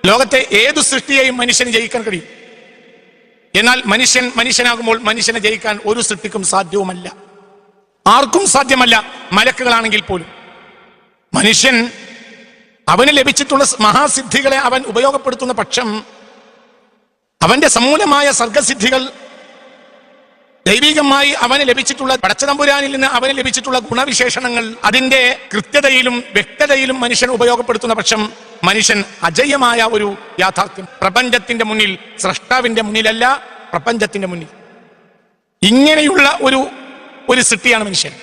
ലോകത്തെ ഏതു സൃഷ്ടിയെയും മനുഷ്യന് ജയിക്കാൻ കഴിയും. എന്നാൽ മനുഷ്യനാകുമ്പോൾ മനുഷ്യനെ ജയിക്കാൻ ഒരു സൃഷ്ടിക്കും സാധ്യവുമല്ല, ആർക്കും സാധ്യമല്ല, മലക്കുകളാണെങ്കിൽ പോലും. മനുഷ്യൻ അവന് ലഭിച്ചിട്ടുള്ള മഹാസിദ്ധികളെ അവൻ ഉപയോഗപ്പെടുത്തുന്ന പക്ഷം അവന്റെ സമൂലമായ സർഗസിദ്ധികൾ, ദൈവികമായി അവന് ലഭിച്ചിട്ടുള്ള പടച്ചതമ്പുരാനിൽ നിന്ന് അവന് ലഭിച്ചിട്ടുള്ള ഗുണവിശേഷണങ്ങൾ, അതിന്റെ കൃത്യതയിലും വ്യക്തതയിലും മനുഷ്യൻ ഉപയോഗപ്പെടുത്തുന്ന പക്ഷം മനുഷ്യൻ അജയ്യമായ ഒരു യാഥാർത്ഥ്യം, പ്രപഞ്ചത്തിന്റെ മുന്നിൽ, സ്രഷ്ടാവിന്റെ മുന്നിലല്ല, പ്രപഞ്ചത്തിന്റെ മുന്നിൽ, ഇങ്ങനെയുള്ള ഒരു സൃഷ്ടിയാണ് മനുഷ്യൻ.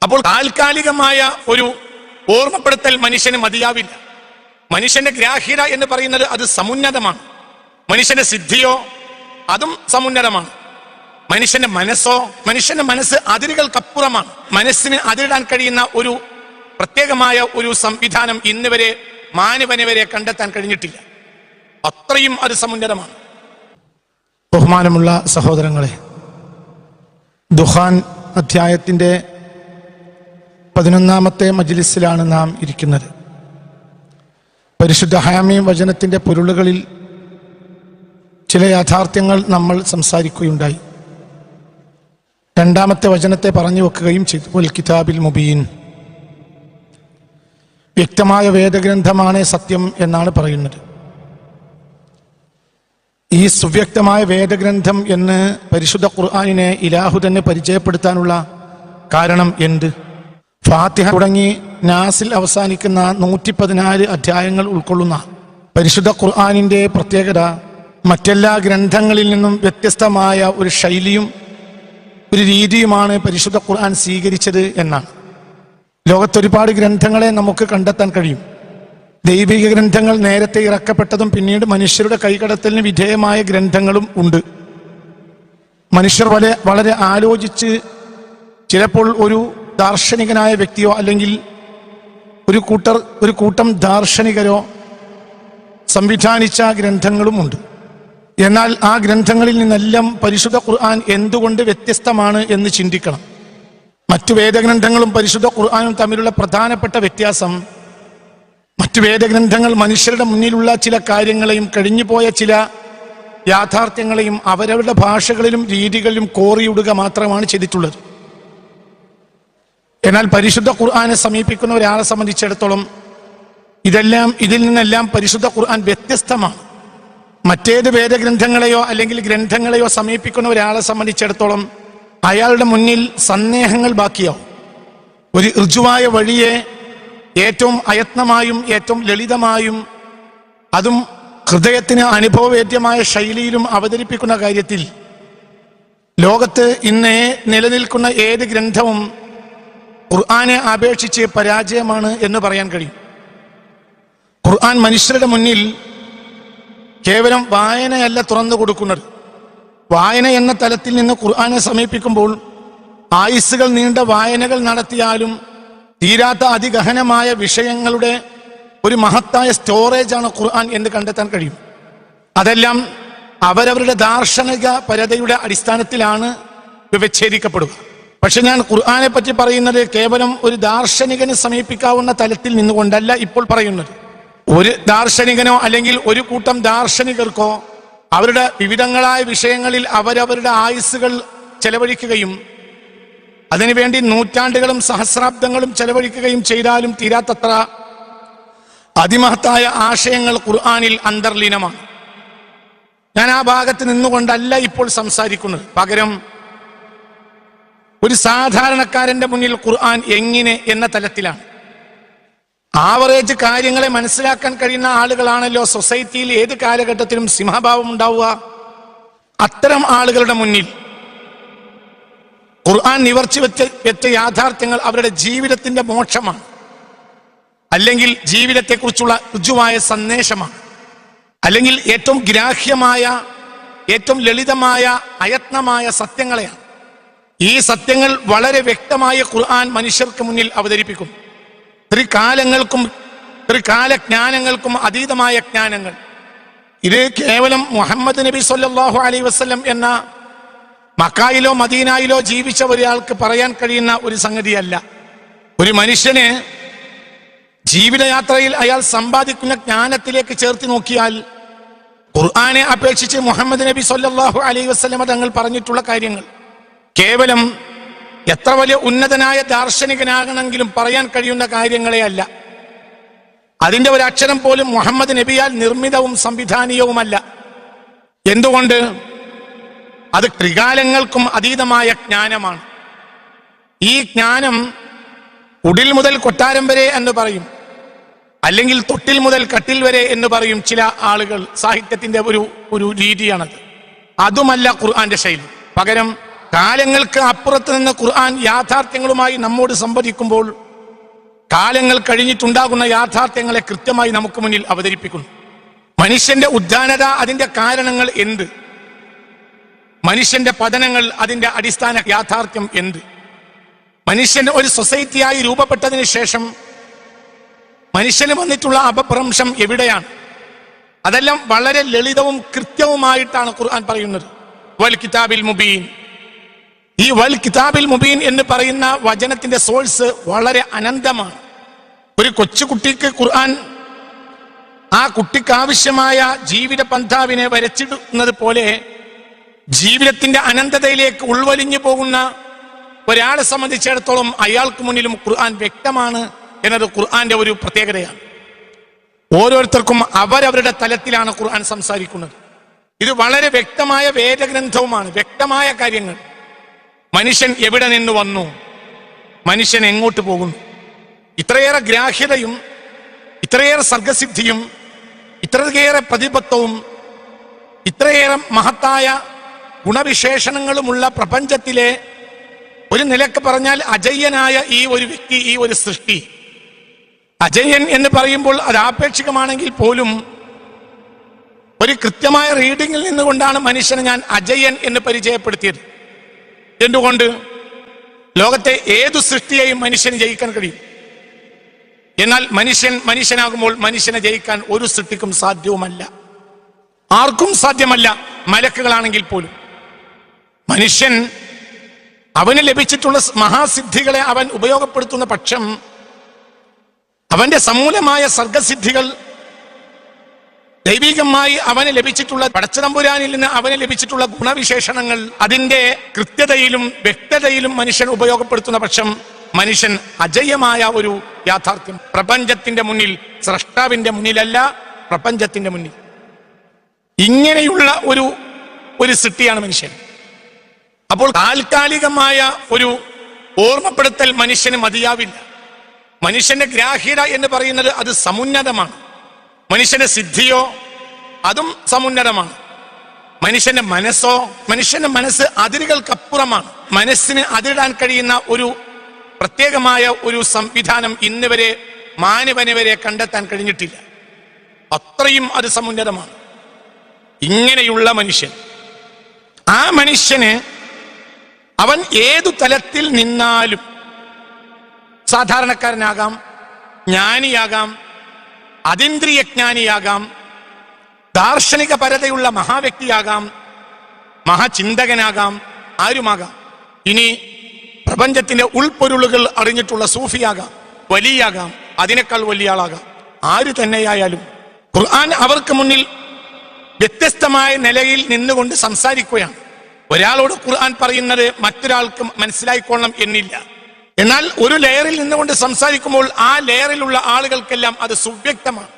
അപ്പോൾ താൽക്കാലികമായ ഒരു ഓർമ്മപ്പെടുത്തൽ മനുഷ്യന് മതിയാവില്ല. മനുഷ്യന്റെ ഗ്രാഹ്യത എന്ന് പറയുന്നത് അത് സമുന്നതമാണ്. മനുഷ്യന്റെ സിദ്ധിയോ അതും സമുന്നതമാണ്. മനുഷ്യന്റെ മനസ്സ് അതിരുകൾക്കപ്പുറമാണ്. മനസ്സിന് അതിരിടാൻ കഴിയുന്ന ഒരു പ്രത്യേകമായ ഒരു സംവിധാനം ഇന്ന് വരെ മാനവന് വരെ കണ്ടെത്താൻ കഴിഞ്ഞിട്ടില്ല. അത്രയും അത് സമുന്നതമാണ്. ബഹുമാനമുള്ള സഹോദരങ്ങളെ, ദുഹാൻ അധ്യായത്തിന്റെ 11ാമത്തെ മജ്ലിസിലാണ് നാം ഇരിക്കുന്നത്. പരിശുദ്ധ ഹാമീം വചനത്തിന്റെ പൊരുളുകളിൽ ചില യാഥാർത്ഥ്യങ്ങൾ നമ്മൾ സംസാരിക്കുകയുണ്ടായി. 2ാമത്തെ വചനത്തെ പറഞ്ഞു വെക്കുകയും ചെയ്തു. വൽ കിതാബിൽ മുബീൻ, വ്യക്തമായ വേദഗ്രന്ഥമാണ് സത്യം എന്നാണ് പറയുന്നത്. ഈ സുവ്യക്തമായ വേദഗ്രന്ഥം എന്ന് പരിശുദ്ധ ഖുർആനിനെ ഇലാഹു തന്നെ പരിചയപ്പെടുത്താനുള്ള കാരണം എന്ത്? ഫാത്തിഹ തുടങ്ങി നാസിൽ അവസാനിക്കുന്ന 114 അധ്യായങ്ങൾ ഉൾക്കൊള്ളുന്ന പരിശുദ്ധ ഖുർആനിന്റെ പ്രത്യേകത മറ്റെല്ലാ ഗ്രന്ഥങ്ങളിൽ നിന്നും വ്യത്യസ്തമായ ഒരു ശൈലിയും ഒരു രീതിയുമാണ് പരിശുദ്ധ ഖുർആൻ സ്വീകരിച്ചത് എന്നാണ്. ലോകത്തൊരുപാട് ഗ്രന്ഥങ്ങളെ നമുക്ക് കണ്ടെത്താൻ കഴിയും. ദൈവിക ഗ്രന്ഥങ്ങൾ നേരത്തെ ഇറക്കപ്പെട്ടതും പിന്നീട് മനുഷ്യരുടെ കൈകടത്തലിന് വിധേയമായ ഗ്രന്ഥങ്ങളും ഉണ്ട്. മനുഷ്യർ വളരെ ആലോചിച്ച് ചിലപ്പോൾ ഒരു ദാർശനികനായ വ്യക്തിയോ അല്ലെങ്കിൽ ഒരു കൂട്ടം ദാർശനികരോ സംവിധാനിച്ച ഗ്രന്ഥങ്ങളും ഉണ്ട്. എന്നാൽ ആ ഗ്രന്ഥങ്ങളിൽ നിന്നെല്ലാം പരിശുദ്ധ ഖുർആൻ എന്തുകൊണ്ട് വ്യത്യസ്തമാണ് എന്ന് ചിന്തിക്കണം. മറ്റു വേദഗ്രന്ഥങ്ങളും പരിശുദ്ധ ഖുർആനും തമ്മിലുള്ള പ്രധാനപ്പെട്ട വ്യത്യാസം, മറ്റു വേദഗ്രന്ഥങ്ങൾ മനുഷ്യരുടെ മുന്നിലുള്ള ചില കാര്യങ്ങളെയും കഴിഞ്ഞുപോയ ചില യാഥാർത്ഥ്യങ്ങളെയും അവരവരുടെ ഭാഷകളിലും രീതികളിലും കോറിയിടുക മാത്രമാണ് ചെയ്തിട്ടുള്ളത്. എന്നാൽ പരിശുദ്ധ ഖുർആനെ സമീപിക്കുന്ന ഒരാളെ സംബന്ധിച്ചിടത്തോളം ഇതിൽ നിന്നെല്ലാം പരിശുദ്ധ ഖുർആൻ വ്യത്യസ്തമാണ്. മറ്റേത് വേദഗ്രന്ഥങ്ങളെയോ അല്ലെങ്കിൽ ഗ്രന്ഥങ്ങളെയോ സമീപിക്കുന്ന ഒരാളെ സംബന്ധിച്ചിടത്തോളം അയാളുടെ മുന്നിൽ സന്ദേഹങ്ങൾ ബാക്കിയാവും. ഒരു ഋജുവായ വഴിയെ ഏറ്റവും അയത്നമായും ഏറ്റവും ലളിതമായും അതും ഹൃദയത്തിന് അനുഭവവേദ്യമായ ശൈലിയിലും അവതരിപ്പിക്കുന്ന കാര്യത്തിൽ ലോകത്ത് ഇന്ന് നിലനിൽക്കുന്ന ഏത് ഗ്രന്ഥവും ഖുർആനെ അപേക്ഷിച്ച് പരാജയമാണ് എന്ന് പറയാൻ കഴിയും. ഖുർആൻ മനുഷ്യരുടെ മുന്നിൽ കേവലം വായനയല്ല തുറന്നു കൊടുക്കുന്നത്. വായന എന്ന തലത്തിൽ നിന്ന് ഖുർആനെ സമീപിക്കുമ്പോൾ ആയുസ്സുകൾ നീണ്ട വായനകൾ നടത്തിയാലും തീരാത്ത അതിഗഹനമായ വിഷയങ്ങളുടെ ഒരു മഹത്തായ സ്റ്റോറേജാണ് ഖുർആൻ എന്ന് കണ്ടെത്താൻ കഴിയും. അതെല്ലാം അവരവരുടെ ദാർശനിക പരതയുടെ അടിസ്ഥാനത്തിലാണ് വിച്ഛേദിക്കപ്പെടുക. പക്ഷെ ഞാൻ ഖുർആനെ പറ്റി പറയുന്നത് കേവലം ഒരു ദാർശനികന് സമീപിക്കാവുന്ന തലത്തിൽ നിന്നുകൊണ്ടല്ല ഇപ്പോൾ പറയുന്നത്. ഒരു ദാർശനികനോ അല്ലെങ്കിൽ ഒരു കൂട്ടം ദാർശനികർക്കോ അവരുടെ വിവിധങ്ങളായ വിഷയങ്ങളിൽ അവരവരുടെ ആയുസ്സുകൾ ചെലവഴിക്കുകയും അതിനുവേണ്ടി നൂറ്റാണ്ടുകളും സഹസ്രാബ്ദങ്ങളും ചെലവഴിക്കുകയും ചെയ്താലും തീരാത്തത്ര അതിമഹത്തായ ആശയങ്ങൾ ഖുർആനിൽ അന്തർലീനമാണ്. ഞാൻ ആ ഭാഗത്ത് നിന്നുകൊണ്ടല്ല ഇപ്പോൾ സംസാരിക്കുന്നത്. പകരം ഒരു സാധാരണക്കാരന്റെ മുന്നിൽ ഖുർആൻ എങ്ങനെ എന്ന തലത്തിലാണ്. ആവറേജ് കാര്യങ്ങളെ മനസ്സിലാക്കാൻ കഴിയുന്ന ആളുകളാണല്ലോ സൊസൈറ്റിയിൽ ഏത് കാലഘട്ടത്തിലും സിംഹഭാവം ഉണ്ടാവുക. അത്തരം ആളുകളുടെ മുന്നിൽ ഖുർആൻ നിവർത്തി വെച്ച യാഥാർത്ഥ്യങ്ങൾ അവരുടെ ജീവിതത്തിന്റെ മോക്ഷമാണ്, അല്ലെങ്കിൽ ജീവിതത്തെക്കുറിച്ചുള്ള ഋജുവായ സന്ദേശമാണ്, അല്ലെങ്കിൽ ഏറ്റവും ഗ്രാഹ്യമായ ഏറ്റവും ലളിതമായ അയത്നമായ സത്യങ്ങളെയാണ്. ഈ സത്യങ്ങൾ വളരെ വ്യക്തമായ ഖുർആൻ മനുഷ്യർക്ക് മുന്നിൽ അവതരിപ്പിക്കും. ത്രികാലജ്ഞാനങ്ങൾക്കും അതീതമായ ജ്ഞാനങ്ങൾ. ഇത് കേവലം മുഹമ്മദ് നബി സല്ലല്ലാഹു അലൈഹി വസല്ലം എന്ന മക്കായിലോ മദീനായിലോ ജീവിച്ച ഒരാൾക്ക് പറയാൻ കഴിയുന്ന ഒരു സംഗതിയല്ല. ഒരു മനുഷ്യന് ജീവിതയാത്രയിൽ അയാൾ സമ്പാദിക്കുന്ന ജ്ഞാനത്തിലേക്ക് ചേർത്ത് നോക്കിയാൽ ഖുർആനെ അപേക്ഷിച്ച് മുഹമ്മദ് നബി സല്ലല്ലാഹു അലൈഹി വസല്ലമ തങ്ങൾ പറഞ്ഞിട്ടുള്ള കാര്യങ്ങൾ കേവലം എത്ര വലിയ ഉന്നതനായ ദാർശനികനാകണമെങ്കിലും പറയാൻ കഴിയുന്ന കാര്യങ്ങളെ അല്ല. അതിന്റെ ഒരു അക്ഷരം പോലും മുഹമ്മദ് നബിയാൽ നിർമ്മിതവും സംവിധാനീയവുമല്ല. എന്തുകൊണ്ട്? അത് ത്രികാലങ്ങൾക്കും അതീതമായ ജ്ഞാനമാണ്. ഈ ജ്ഞാനം ഉടിൽ മുതൽ കൊട്ടാരം വരെ എന്ന് പറയും, അല്ലെങ്കിൽ തൊട്ടിൽ മുതൽ കട്ടിൽ വരെ എന്ന് പറയും ചില ആളുകൾ. സാഹിത്യത്തിന്റെ ഒരു രീതിയാണത്. അതുമല്ല ഖുർആന്റെ ശൈലി. പകരം കാലങ്ങൾക്ക് അപ്പുറത്ത് നിന്ന് ഖുർആൻ യാഥാർത്ഥ്യങ്ങളുമായി നമ്മോട് സംവദിക്കുമ്പോൾ കാലങ്ങൾ കഴിഞ്ഞിട്ടുണ്ടാകുന്ന യാഥാർത്ഥ്യങ്ങളെ കൃത്യമായി നമുക്ക് മുന്നിൽ അവതരിപ്പിക്കുന്നു. മനുഷ്യന്റെ ഉദ്ധാനത, അതിന്റെ കാരണങ്ങൾ എന്ത്? മനുഷ്യന്റെ പതനങ്ങൾ, അതിന്റെ അടിസ്ഥാന യാഥാർത്ഥ്യം എന്ത്? മനുഷ്യന്റെ ഒരു സൊസൈറ്റിയായി രൂപപ്പെട്ടതിന് ശേഷം മനുഷ്യന് വന്നിട്ടുള്ള അപഭ്രംശം എവിടെയാണ്? അതെല്ലാം വളരെ ലളിതവും കൃത്യവുമായിട്ടാണ് ഖുർആൻ പറയുന്നത്. വൽ കിതാബിൽ മുബീൻ. ഈ വൽ കിതാബിൽ മുബീൻ എന്ന് പറയുന്ന വചനത്തിന്റെ സോഴ്സ് വളരെ അനന്തമാണ്. ഒരു കൊച്ചുകുട്ടിക്ക് ഖുർആൻ ആ കുട്ടിക്ക് ആവശ്യമായ ജീവിത പന്ഥാവിനെ വരച്ചിടുന്നത് പോലെ ജീവിതത്തിന്റെ അനന്തതയിലേക്ക് ഉൾവലിഞ്ഞു പോകുന്ന ഒരാളെ സംബന്ധിച്ചിടത്തോളം അയാൾക്ക് മുന്നിലും ഖുർആൻ വ്യക്തമാണ് എന്നത് ഖുർആന്റെ ഒരു പ്രത്യേകതയാണ്. ഓരോരുത്തർക്കും അവരവരുടെ തലത്തിലാണ് ഖുർആൻ സംസാരിക്കുന്നത്. ഇത് വളരെ വ്യക്തമായ വേദഗ്രന്ഥവുമാണ്. വ്യക്തമായ കാര്യങ്ങൾ. മനുഷ്യൻ എവിടെ നിന്ന് വന്നു, മനുഷ്യൻ എങ്ങോട്ട് പോകുന്നു, ഇത്രയേറെ ഗ്രാഹ്യതയും ഇത്രയേറെ സർഗസിദ്ധിയും ഇത്രയേറെ പ്രതിബദ്ധവും ഇത്രയേറെ മഹത്തായ ഗുണവിശേഷണങ്ങളുമുള്ള പ്രപഞ്ചത്തിലെ ഒരു നിലക്ക് പറഞ്ഞാൽ അജയ്യനായ ഈ ഒരു വ്യക്തി, ഈ ഒരു സൃഷ്ടി. അജയ്യൻ എന്ന് പറയുമ്പോൾ അത് ആപേക്ഷികമാണെങ്കിൽ പോലും ഒരു കൃത്യമായ റീഡിങ്ങിൽ നിന്നുകൊണ്ടാണ് മനുഷ്യനെ ഞാൻ അജയ്യൻ എന്ന് പരിചയപ്പെടുത്തിയത്. എന്തുകൊണ്ട്? ലോകത്തെ ഏതു സൃഷ്ടിയെയും മനുഷ്യന് ജയിക്കാൻ കഴിയും. എന്നാൽ മനുഷ്യനാകുമ്പോൾ മനുഷ്യനെ ജയിക്കാൻ ഒരു സൃഷ്ടിക്കും സാധ്യവുമല്ല, ആർക്കും സാധ്യമല്ല, മലക്കുകളാണെങ്കിൽ പോലും. മനുഷ്യൻ അവന് ലഭിച്ചിട്ടുള്ള മഹാസിദ്ധികളെ അവൻ ഉപയോഗപ്പെടുത്തുന്ന പക്ഷം അവന്റെ സമൂലമായ സർഗസിദ്ധികൾ ദൈവികമായി അവന് ലഭിച്ചിട്ടുള്ള പടച്ചതമ്പുരാനിൽ നിന്ന് അവന് ലഭിച്ചിട്ടുള്ള ഗുണവിശേഷണങ്ങൾ അതിന്റെ കൃത്യതയിലും വ്യക്തതയിലും മനുഷ്യൻ ഉപയോഗപ്പെടുത്തുന്ന പക്ഷം മനുഷ്യൻ അജയ്യമായ ഒരു യാഥാർത്ഥ്യം പ്രപഞ്ചത്തിന്റെ മുന്നിൽ, സ്രഷ്ടാവിന്റെ മുന്നിലല്ല, പ്രപഞ്ചത്തിന്റെ മുന്നിൽ. ഇങ്ങനെയുള്ള ഒരു സൃഷ്ടിയാണ് മനുഷ്യൻ. അപ്പോൾ താൽക്കാലികമായ ഒരു ഓർമ്മപ്പെടുത്തൽ മനുഷ്യന് മതിയാവില്ല. മനുഷ്യന്റെ ഗ്രാഹ്യത എന്ന് പറയുന്നത് അത് സമുന്നതമാണ്. മനുഷ്യന്റെ സിദ്ധിയോ അതും സമുന്നതമാണ്. മനുഷ്യന്റെ മനസ്സ് അതിരുകൾക്കപ്പുറമാണ്. മനസ്സിന് അതിരിടാൻ കഴിയുന്ന ഒരു പ്രത്യേകമായ ഒരു സംവിധാനം ഇന്ന് വരെ മാനവന് വരെ കണ്ടെത്താൻ കഴിഞ്ഞിട്ടില്ല. അത്രയും അത് സമുന്നതമാണ്. ഇങ്ങനെയുള്ള മനുഷ്യൻ, ആ മനുഷ്യന് അവൻ ഏതു തലത്തിൽ നിന്നാലും സാധാരണക്കാരനാകാം, ജ്ഞാനിയാകാം, അതീന്ദ്രിയ ജ്ഞാനിയാകാം, ദാർശനിക പരതയുള്ള മഹാവ്യക്തിയാകാം, മഹാചിന്തകനാകാം, ആരുമാകാം. ഇനി പ്രപഞ്ചത്തിന്റെ ഉൾപ്പൊരുളുകൾ അറിഞ്ഞിട്ടുള്ള സൂഫിയാകാം, വലിയാകാം, അതിനേക്കാൾ വലിയ ആളാകാം. ആര് തന്നെയായാലും ഖുർആൻ അവർക്ക് മുന്നിൽ വ്യത്യസ്തമായ നിലയിൽ നിന്നുകൊണ്ട് സംസാരിക്കുകയാണ്. ഒരാളോട് ഖുർആൻ പറയുന്നത് മറ്റൊരാൾക്ക് മനസ്സിലായിക്കൊള്ളണം എന്നില്ല. എന്നാൽ ഒരു ലെയറിൽ നിന്നുകൊണ്ട് സംസാരിക്കുമ്പോൾ ആ ലെയറിലുള്ള ആളുകൾക്കെല്ലാം അത് സുവ്യക്തമാണ്.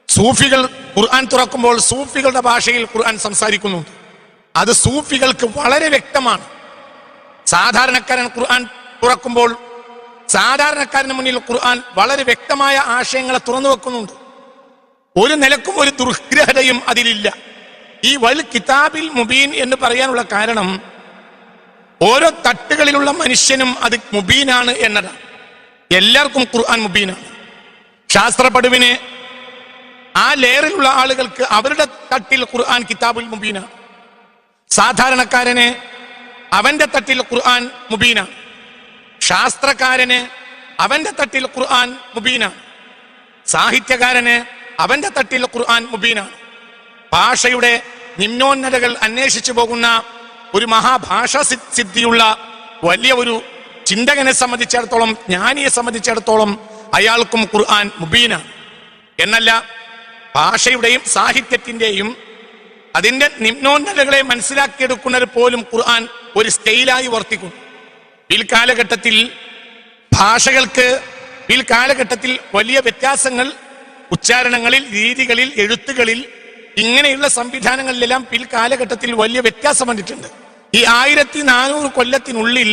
സൂഫികൾ ഖുർആൻ തുറക്കുമ്പോൾ സൂഫികളുടെ ഭാഷയിൽ ഖുർആൻ സംസാരിക്കുന്നുണ്ട്. അത് സൂഫികൾക്ക് വളരെ വ്യക്തമാണ്. സാധാരണക്കാരൻ ഖുർആൻ തുറക്കുമ്പോൾ സാധാരണക്കാരന് മുന്നിൽ ഖുർആൻ വളരെ വ്യക്തമായ ആശയങ്ങളെ തുറന്നു വെക്കുന്നുണ്ട്. ഒരു നിലക്കും ഒരു ദുർഗ്രഹതയും അതിലില്ല. ഈ വൽ കിതാബിൽ മുബീൻ എന്ന് പറയാനുള്ള കാരണം ഓരോ തട്ടുകളിലുള്ള മനുഷ്യനും അത് മുബീനാണ് എന്നതാണ്. എല്ലാവർക്കും ഖുർആൻ മുബീനാണ്. ശാസ്ത്രപടുവിന് ആ ലെയറിലുള്ള ആളുകൾക്ക് അവരുടെ തട്ടിൽ ഖുർആൻ കിതാബുൽ മുബീനാണ്. സാധാരണക്കാരന് അവന്റെ തട്ടിൽ ഖുർആൻ മുബീനാണ്. ശാസ്ത്രകാരന് അവന്റെ തട്ടിൽ ഖുർആൻ മുബീനാണ്. സാഹിത്യകാരന് അവന്റെ തട്ടിൽ ഖുർആൻ മുബീനാണ്. ഭാഷയുടെ നിമ്നോന്നതകൾ അന്വേഷിച്ചു പോകുന്ന ഒരു മഹാഭാഷാ സിദ്ധിയുള്ള വലിയ ഒരു ചിന്തകനെ സംബന്ധിച്ചിടത്തോളം, ജ്ഞാനിയെ സംബന്ധിച്ചിടത്തോളം അയാൾക്കും ഖുർആൻ മുബീനാണ് എന്നല്ല, ഭാഷയുടെയും സാഹിത്യത്തിന്റെയും അതിന്റെ നിമ്നോന്നതകളെ മനസ്സിലാക്കിയെടുക്കുന്നത് പോലും ഖുർആൻ ഒരു സ്റ്റൈലായി വർത്തിക്കുന്നു. പിൽക്കാലഘട്ടത്തിൽ ഭാഷകൾക്ക് പിൽക്കാലഘട്ടത്തിൽ വലിയ വ്യത്യാസങ്ങൾ ഉച്ചാരണങ്ങളിൽ, രീതികളിൽ, എഴുത്തുകളിൽ, ഇങ്ങനെയുള്ള സംവിധാനങ്ങളിലെല്ലാം പിൽക്കാലഘട്ടത്തിൽ വലിയ വ്യത്യാസം വന്നിട്ടുണ്ട്. ഈ 1400 കൊല്ലത്തിനുള്ളിൽ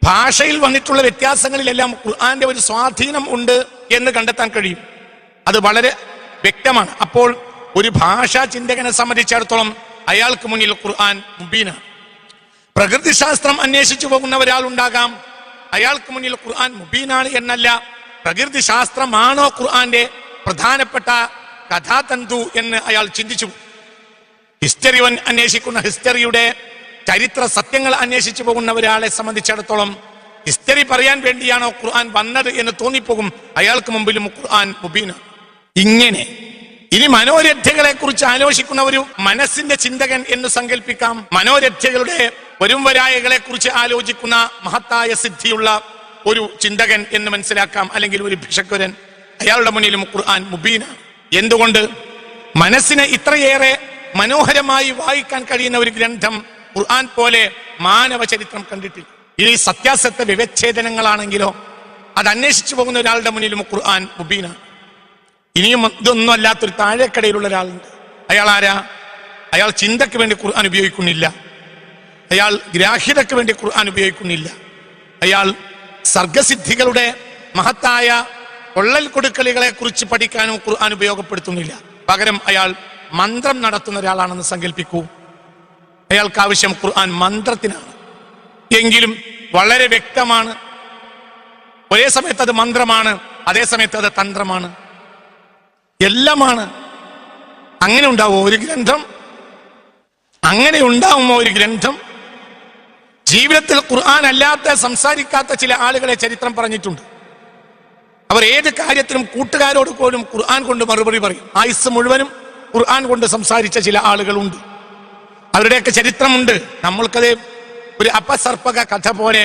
ഭാഷയിൽ വന്നിട്ടുള്ള വ്യത്യാസങ്ങളിലെല്ലാം ഖുർആന്റെ ഒരു സ്വാധീനം ഉണ്ട് എന്ന് കണ്ടെത്താൻ കഴിയും. അത് വളരെ വ്യക്തമാണ്. അപ്പോൾ ഒരു ഭാഷാ ചിന്തകനെ സംബന്ധിച്ചിടത്തോളം അയാൾക്ക് മുന്നിൽ ഖുർആൻ മുബീനാണ്. പ്രകൃതിശാസ്ത്രം അന്വേഷിച്ചു പോകുന്ന ഒരാൾ ഉണ്ടാകാം, അയാൾക്ക് മുന്നിൽ ഖുർആൻ മുബീനാണ് എന്നല്ല, പ്രകൃതി ശാസ്ത്രമാണോ ഖുർആന്റെ പ്രധാനപ്പെട്ട കഥാതന്തു എന്ന് അയാൾ ചിന്തിച്ചു. ഹിസ്റ്ററി അന്വേഷിക്കുന്ന, ഹിസ്റ്ററിയുടെ ചരിത്ര സത്യങ്ങൾ അന്വേഷിച്ചു പോകുന്ന ഒരാളെ സംബന്ധിച്ചിടത്തോളം ഹിസ്റ്ററി പറയാൻ വേണ്ടിയാണോ ഖുർആൻ വന്നത് എന്ന് തോന്നിപ്പോകും. അയാൾക്ക് മുമ്പിലും ഖുർആൻ മുബീനാണ്. ഇങ്ങനെ ഇനി മനോരഥ്യകളെ കുറിച്ച് ആലോചിക്കുന്ന ഒരു മനസ്സിന്റെ ചിന്തകൻ എന്ന് സങ്കല്പിക്കാം. മനോരഥ്യകളുടെ വരുംവരായകളെ കുറിച്ച് ആലോചിക്കുന്ന മഹത്തായ സിദ്ധിയുള്ള ഒരു ചിന്തകൻ എന്ന് മനസ്സിലാക്കാം, അല്ലെങ്കിൽ ഒരു ഭിഷക്വരൻ. അയാളുടെ മുന്നിലും ഖുർആൻ മുബീനാണ്. എന്തുകൊണ്ട്? മനസ്സിനെ ഇത്രയേറെ മനോഹരമായി വായിക്കാൻ കഴിയുന്ന ഒരു ഗ്രന്ഥം ഖുർആൻ പോലെ മാനവ ചരിത്രം കണ്ടിട്ടില്ല. ഇനി സത്യാസത്യ വിവച്ഛേദനങ്ങളാണെങ്കിലോ അത് അന്വേഷിച്ചു പോകുന്ന ഒരാളുടെ മുന്നിലും ഖുർആൻ മുബീനാണ്. ഇനിയും ഇതൊന്നും അല്ലാത്തൊരു താഴേക്കടയിലുള്ള ഒരാളുണ്ട്. അയാൾ ആരാ? അയാൾ ചിന്തയ്ക്ക് വേണ്ടി ഖുർആൻ ഉപയോഗിക്കുന്നില്ല, അയാൾ ഗ്രാഹ്യതയ്ക്ക് വേണ്ടി ഖുർആൻ ഉപയോഗിക്കുന്നില്ല, അയാൾ സർഗസിദ്ധികളുടെ മഹത്തായ കൊള്ളൽ കൊടുക്കലുകളെ കുറിച്ച് പഠിക്കാനും ഖുർആൻ ഉപയോഗപ്പെടുത്തുന്നില്ല. പകരം അയാൾ മന്ത്രം നടത്തുന്ന ഒരാളാണെന്ന് സങ്കല്പിക്കൂ. അയാൾക്ക് ആവശ്യം ഖുർആൻ മന്ത്രത്തിനാണ്. എങ്കിലും വളരെ വ്യക്തമാണ്, ഒരേ സമയത്ത് അത് മന്ത്രമാണ്, അതേ സമയത്ത് അത് തന്ത്രമാണ്, എല്ലാമാണ്. അങ്ങനെ ഉണ്ടാവുമോ ഒരു ഗ്രന്ഥം? അങ്ങനെ ഉണ്ടാവുമോ ഒരു ഗ്രന്ഥം? ജീവിതത്തിൽ ഖുർആൻ അല്ലാത്ത സംസാരിക്കാത്ത ചില ആളുകളെ ചരിത്രം പറഞ്ഞിട്ടുണ്ട്. അവർ ഏത് കാര്യത്തിലും കൂട്ടുകാരോട് പോലും ഖുർആൻ കൊണ്ട് മറുപടി പറയും. ആയുസ് മുഴുവനും ഖുർആൻ കൊണ്ട് സംസാരിച്ച ചില ആളുകളുണ്ട്. അവരുടെയൊക്കെ ചരിത്രമുണ്ട്. നമ്മൾക്കത് ഒരു അപസർപ്പക കഥ പോലെ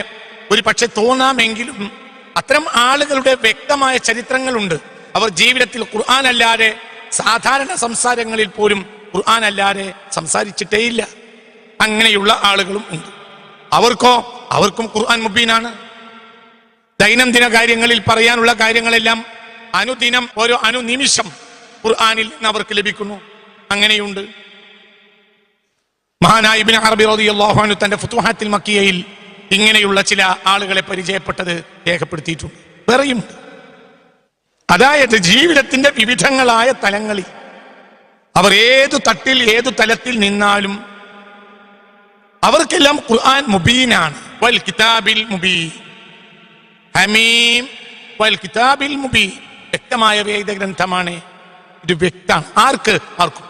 ഒരു പക്ഷെ തോന്നാമെങ്കിലും അത്തരം ആളുകളുടെ വ്യക്തമായ ചരിത്രങ്ങളുണ്ട്. അവർ ജീവിതത്തിൽ ഖുർആൻ അല്ലാതെ സാധാരണ സംസാരങ്ങളിൽ പോലും ഖുർആൻ അല്ലാതെ സംസാരിച്ചിട്ടേയില്ല. അങ്ങനെയുള്ള ആളുകളും ഉണ്ട്. അവർക്കും ഖുർആൻ മുബീനാണ്. ദൈനംദിന കാര്യങ്ങളിൽ പറയാനുള്ള കാര്യങ്ങളെല്ലാം അനുദിനം ഓരോ അനുനിമിഷം ഖുർആനിൽ നിന്ന് അവർക്ക് ലഭിക്കുന്നു. അങ്ങനെയുണ്ട്. മഹാനായ ഇബ്നു അറബി റളിയല്ലാഹു അൻഹു തന്റെ ഫുതുഹാത്തിൽ മക്കിയയിൽ ഇങ്ങനെയുള്ള ചില ആളുകളെ പരിചയപ്പെട്ടത് രേഖപ്പെടുത്തിയിട്ടുണ്ട്. വേറെയുമുണ്ട്. അതായത് ജീവിതത്തിന്റെ വിവിധങ്ങളായ തലങ്ങളിൽ അവർ ഏതു തട്ടിൽ ഏതു തലത്തിൽ നിന്നാലും അവർക്കെല്ലാം ഖുർആൻ മുബീനാണ്. വൽ കിതാബിൽ മുബീൻ, ഹമീം വൽ കിതാബിൽ മുബീൻ. വ്യക്തമായ വേദഗ്രന്ഥമാണ്. ഇത് വ്യക്തമാണ് ആർക്കും,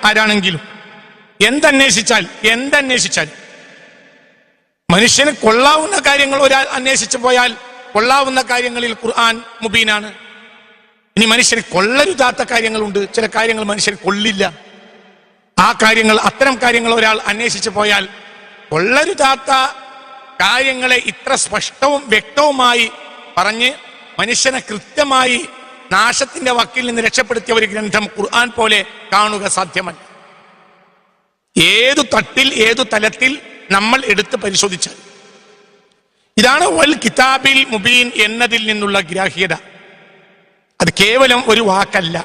ആരാണെങ്കിലും എന്തന്വേഷിച്ചാൽ മനുഷ്യന് കൊള്ളാവുന്ന കാര്യങ്ങൾ ഒരാൾ അന്വേഷിച്ചു പോയാൽ കൊള്ളാവുന്ന കാര്യങ്ങളിൽ ഖുർആൻ മുബീനാണ്. ഇനി മനുഷ്യന് കൊള്ളരുതാത്ത കാര്യങ്ങളുണ്ട്, ചില കാര്യങ്ങൾ മനുഷ്യന് കൊള്ളില്ല. അത്തരം കാര്യങ്ങൾ ഒരാൾ അന്വേഷിച്ചു പോയാൽ കൊള്ളരുതാത്ത കാര്യങ്ങളെ ഇത്ര സ്പഷ്ടവും വ്യക്തവുമായി പറഞ്ഞ് മനുഷ്യനെ കൃത്യമായി നാശത്തിന്റെ വക്കിൽ നിന്ന് രക്ഷപ്പെടുത്തിയ ഒരു ഗ്രന്ഥം ഖുർആൻ പോലെ കാണുക സാധ്യമല്ല. ഏതു തട്ടിൽ ഏതു തലത്തിൽ നമ്മൾ എടുത്ത് പരിശോധിച്ചാൽ ഇതാണ് വൽ കിതാബിൽ മുബീൻ എന്നതിൽ നിന്നുള്ള ഗ്രാഹ്യത. അത് കേവലം ഒരു വാക്കല്ല.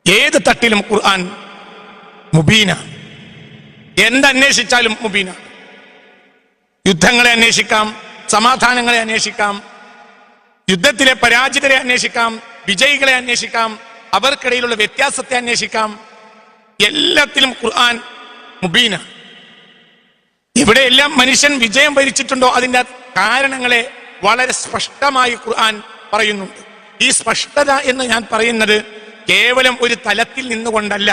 ഏത് തട്ടിലും ഖുർആൻ മുബീനാണ്. എന്തന്വേഷിച്ചാലും മുബീനാണ്. യുദ്ധങ്ങളെ അന്വേഷിക്കാം, സമാധാനങ്ങളെ അന്വേഷിക്കാം, യുദ്ധത്തിലെ പരാജിതരെ അന്വേഷിക്കാം, വിജയികളെ അന്വേഷിക്കാം, അവർക്കിടയിലുള്ള വ്യത്യാസത്തെ അന്വേഷിക്കാം. എല്ലാത്തിലും ഖുർആൻ മുബീനാണ്. എവിടെയെല്ലാം മനുഷ്യൻ വിജയം വരിച്ചിട്ടുണ്ടോ അതിൻ്റെ കാരണങ്ങളെ വളരെ സ്പഷ്ടമായി ഖുർആൻ പറയുന്നുണ്ട്. ഈ സ്പഷ്ടത എന്ന് ഞാൻ പറയുന്നത് കേവലം ഒരു തലത്തിൽ നിന്നുകൊണ്ടല്ല,